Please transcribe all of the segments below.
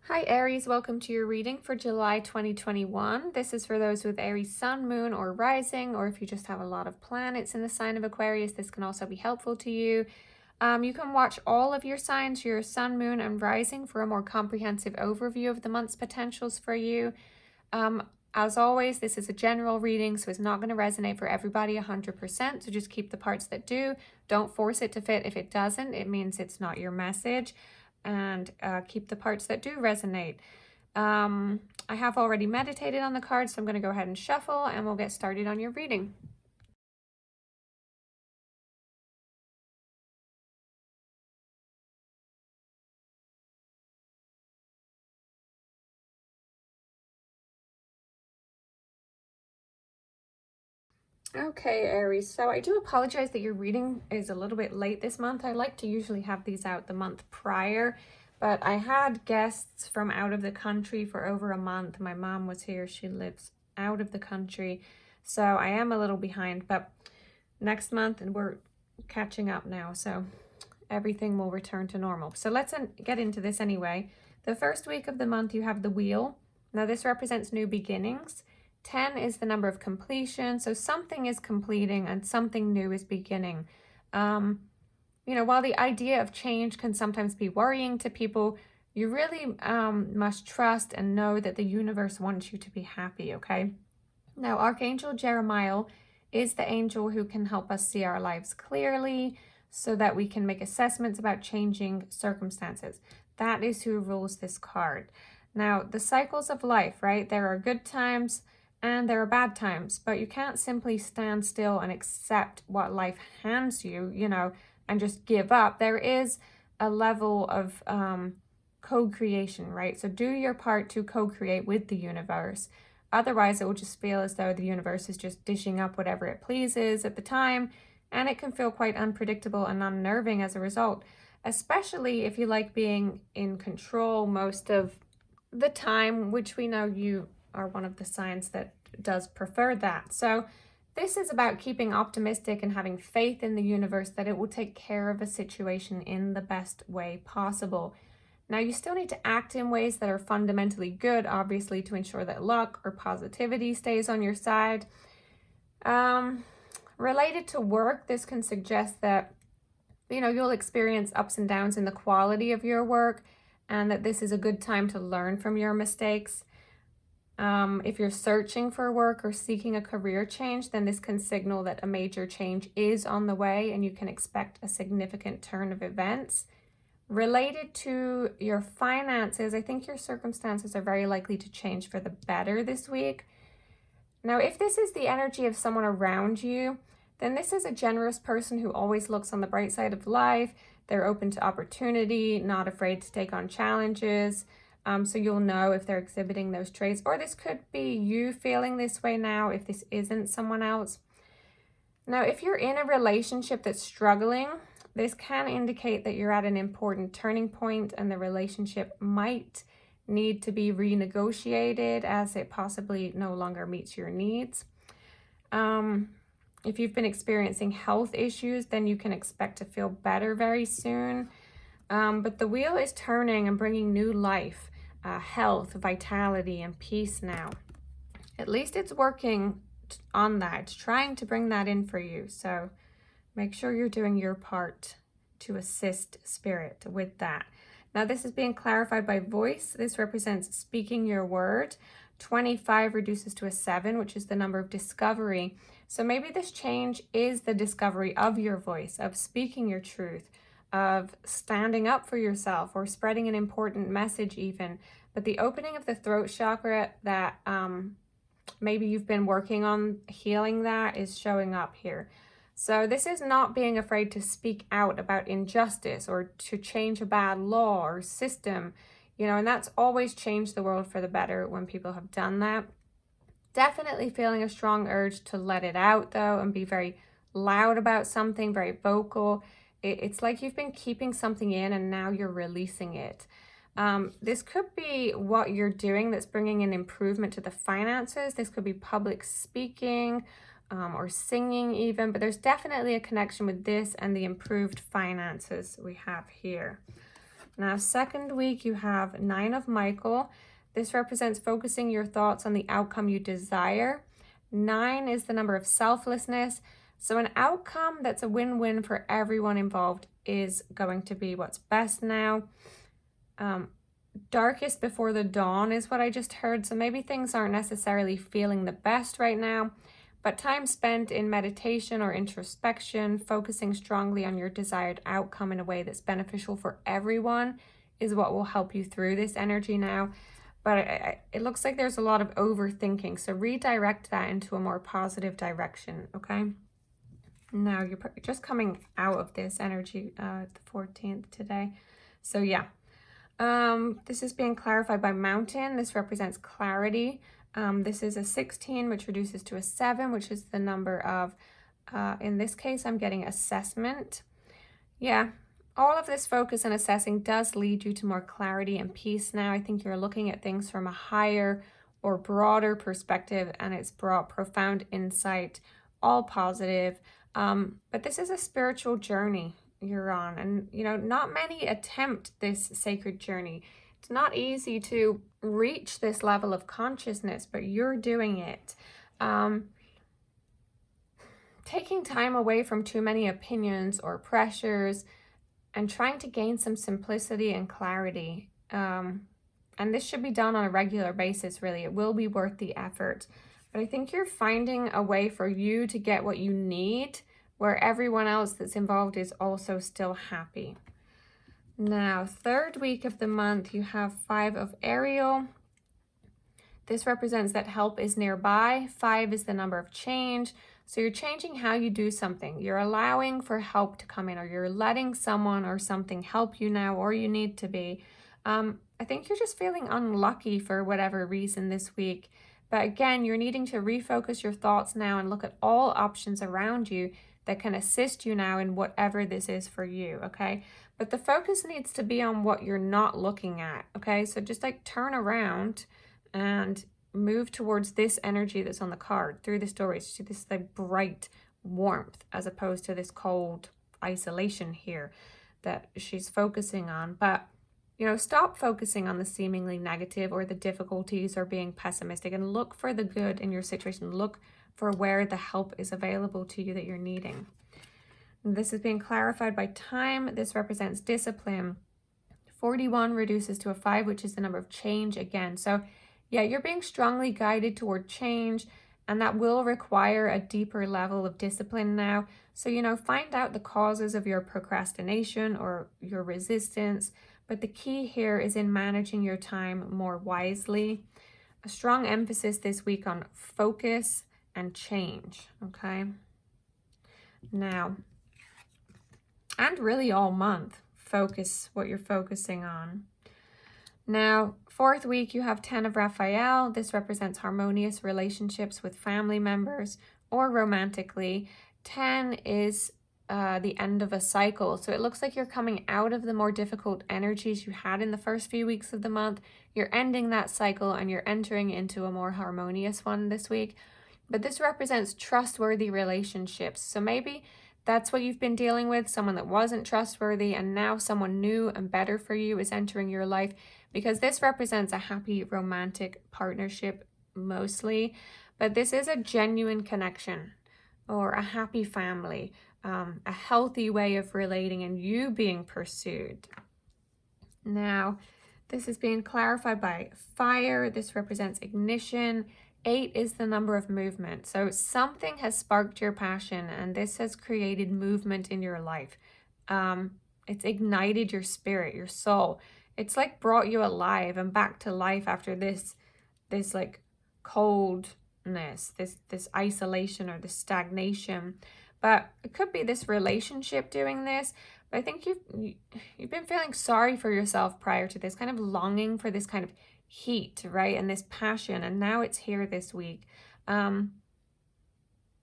Hi Aries, welcome to your reading for July 2021. This is for those with Aries sun, moon, or rising, or if you just have a lot of planets in the sign of Aquarius, this can also be helpful to you. You can watch all of your signs, your sun, moon, and rising for a more comprehensive overview of the month's potentials for you. As always, this is a general reading, so it's not going to resonate for everybody 100%, so just keep the parts that do. Don't force it to fit. If it doesn't, it means it's not your message. And keep the parts that do resonate. I have already meditated on the cards, so I'm going to go ahead and shuffle and we'll get started on your reading. Okay, Aries, so I do apologize that your reading is a little bit late this month. I like to usually have these out the month prior, but I had guests from out of the country for over a month. My mom was here. She lives out of the country, so I am a little behind, but next month, and we're catching up now, so everything will return to normal. So let's get into this anyway. The first week of the month, you have the wheel. Now this represents new beginnings. 10 is the number of completion. So something is completing and something new is beginning. While the idea of change can sometimes be worrying to people, you really must trust and know that the universe wants you to be happy, okay? Now, Archangel Jeremiah is the angel who can help us see our lives clearly so that we can make assessments about changing circumstances. That is who rules this card. Now, the cycles of life, right? There are good times and there are bad times, but you can't simply stand still and accept what life hands you, and just give up. There is a level of co-creation, right? So do your part to co-create with the universe. Otherwise, it will just feel as though the universe is just dishing up whatever it pleases at the time, and it can feel quite unpredictable and unnerving as a result, especially if you like being in control most of the time, which we know you are one of the signs that does prefer that. So this is about keeping optimistic and having faith in the universe that it will take care of a situation in the best way possible. Now, you still need to act in ways that are fundamentally good, obviously, to ensure that luck or positivity stays on your side. Related to work, this can suggest that, you'll experience ups and downs in the quality of your work and that this is a good time to learn from your mistakes. If you're searching for work or seeking a career change, then this can signal that a major change is on the way and you can expect a significant turn of events. Related to your finances, I think your circumstances are very likely to change for the better this week. Now, if this is the energy of someone around you, then this is a generous person who always looks on the bright side of life. They're open to opportunity, not afraid to take on challenges. So you'll know if they're exhibiting those traits, or this could be you feeling this way now if this isn't someone else. Now, if you're in a relationship that's struggling, this can indicate that you're at an important turning point and the relationship might need to be renegotiated as it possibly no longer meets your needs. If you've been experiencing health issues, then you can expect to feel better very soon. But the wheel is turning and bringing new life, health, vitality, and peace now. At least it's working on that. It's trying to bring that in for you. So make sure you're doing your part to assist spirit with that. Now, this is being clarified by voice. This represents speaking your word. 25 reduces to a 7, which is the number of discovery. So maybe this change is the discovery of your voice, of speaking your truth, of standing up for yourself or spreading an important message even. But the opening of the throat chakra that maybe you've been working on healing that is showing up here. So this is not being afraid to speak out about injustice or to change a bad law or system, and that's always changed the world for the better when people have done that. Definitely feeling a strong urge to let it out though and be very loud about something, very vocal. It's like you've been keeping something in and now you're releasing it. This could be what you're doing that's bringing an improvement to the finances. This could be public speaking, or singing even, but there's definitely a connection with this and the improved finances we have here. Now, second week, you have 9 of Michael. This represents focusing your thoughts on the outcome you desire. 9 is the number of selflessness. So an outcome that's a win-win for everyone involved is going to be what's best now. Darkest before the dawn is what I just heard. So maybe things aren't necessarily feeling the best right now, but time spent in meditation or introspection, focusing strongly on your desired outcome in a way that's beneficial for everyone is what will help you through this energy now. But it looks like there's a lot of overthinking. So redirect that into a more positive direction, okay? Now you're just coming out of this energy, the 14th today. So yeah. This is being clarified by mountain. This represents clarity. This is a 16, which reduces to a 7, which is the number of, in this case, I'm getting assessment. Yeah, all of this focus and assessing does lead you to more clarity and peace now. I think you're looking at things from a higher or broader perspective, and it's brought profound insight, all positive. But this is a spiritual journey you're on, and not many attempt this sacred journey. It's not easy to reach this level of consciousness, but you're doing it. Taking time away from too many opinions or pressures and trying to gain some simplicity and clarity. And this should be done on a regular basis, really. It will be worth the effort. But I think you're finding a way for you to get what you need, where everyone else that's involved is also still happy. Now, third week of the month, you have 5 of Ariel. This represents that help is nearby. 5 is the number of change. So you're changing how you do something. You're allowing for help to come in, or you're letting someone or something help you now, or you need to be. I think you're just feeling unlucky for whatever reason this week. But again, you're needing to refocus your thoughts now and look at all options around you that can assist you now in whatever this is for you, okay? But the focus needs to be on what you're not looking at, okay? So just like turn around and move towards this energy that's on the card through this doorway. See this like bright warmth as opposed to this cold isolation here that she's focusing on. But stop focusing on the seemingly negative or the difficulties or being pessimistic, and look for the good in your situation. Look for where the help is available to you that you're needing. And this is being clarified by time. This represents discipline. 41 reduces to a 5, which is the number of change again. So yeah, you're being strongly guided toward change, and that will require a deeper level of discipline now. So, find out the causes of your procrastination or your resistance. But the key here is in managing your time more wisely. A strong emphasis this week on focus and change, okay? Now, and really all month, focus what you're focusing on. Now, fourth week, you have 10 of Raphael. This represents harmonious relationships with family members or romantically. 10 is the end of a cycle. So it looks like you're coming out of the more difficult energies you had in the first few weeks of the month. You're ending that cycle and you're entering into a more harmonious one this week. But this represents trustworthy relationships. So maybe that's what you've been dealing with, someone that wasn't trustworthy, and now someone new and better for you is entering your life, because this represents a happy romantic partnership mostly. But this is a genuine connection or a happy family. A healthy way of relating and you being pursued. Now, this is being clarified by fire. This represents ignition. 8 is the number of movement. So something has sparked your passion, and this has created movement in your life. It's ignited your spirit, your soul. It's like brought you alive and back to life after this like coldness, this isolation or this stagnation. But it could be this relationship doing this. But I think you've been feeling sorry for yourself prior to this, kind of longing for this kind of heat, right? And this passion. And now it's here this week. Yeah,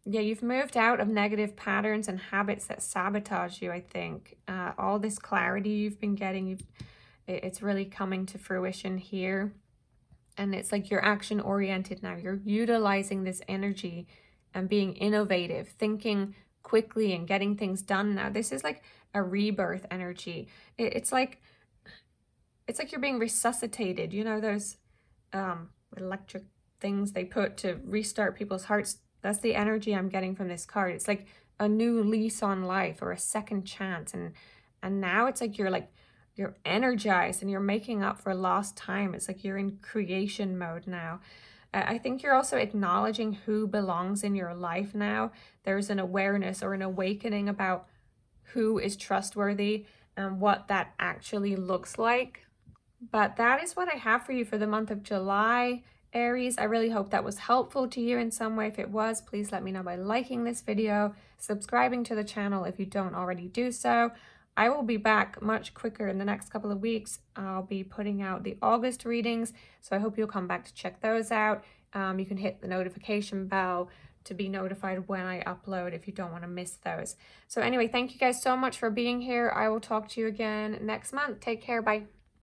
you've moved out of negative patterns and habits that sabotage you, I think. All this clarity you've been getting, it's really coming to fruition here. And it's like you're action oriented now. You're utilizing this energy and being innovative, thinking quickly and getting things done now. This is like a rebirth energy. It's like it's like you're being resuscitated. You know, those electric things they put to restart people's hearts. That's the energy I'm getting from this card. It's like a new lease on life or a second chance. And now it's like you're energized and you're making up for lost time. It's like you're in creation mode now. I think you're also acknowledging who belongs in your life now. There's an awareness or an awakening about who is trustworthy and what that actually looks like. But that is what I have for you for the month of July, Aries. I really hope that was helpful to you in some way. If it was, please let me know by liking this video, subscribing to the channel if you don't already do so. I will be back much quicker in the next couple of weeks. I'll be putting out the August readings, so I hope you'll come back to check those out. You can hit the notification bell to be notified when I upload if you don't want to miss those. So anyway, thank you guys so much for being here. I will talk to you again next month. Take care. Bye.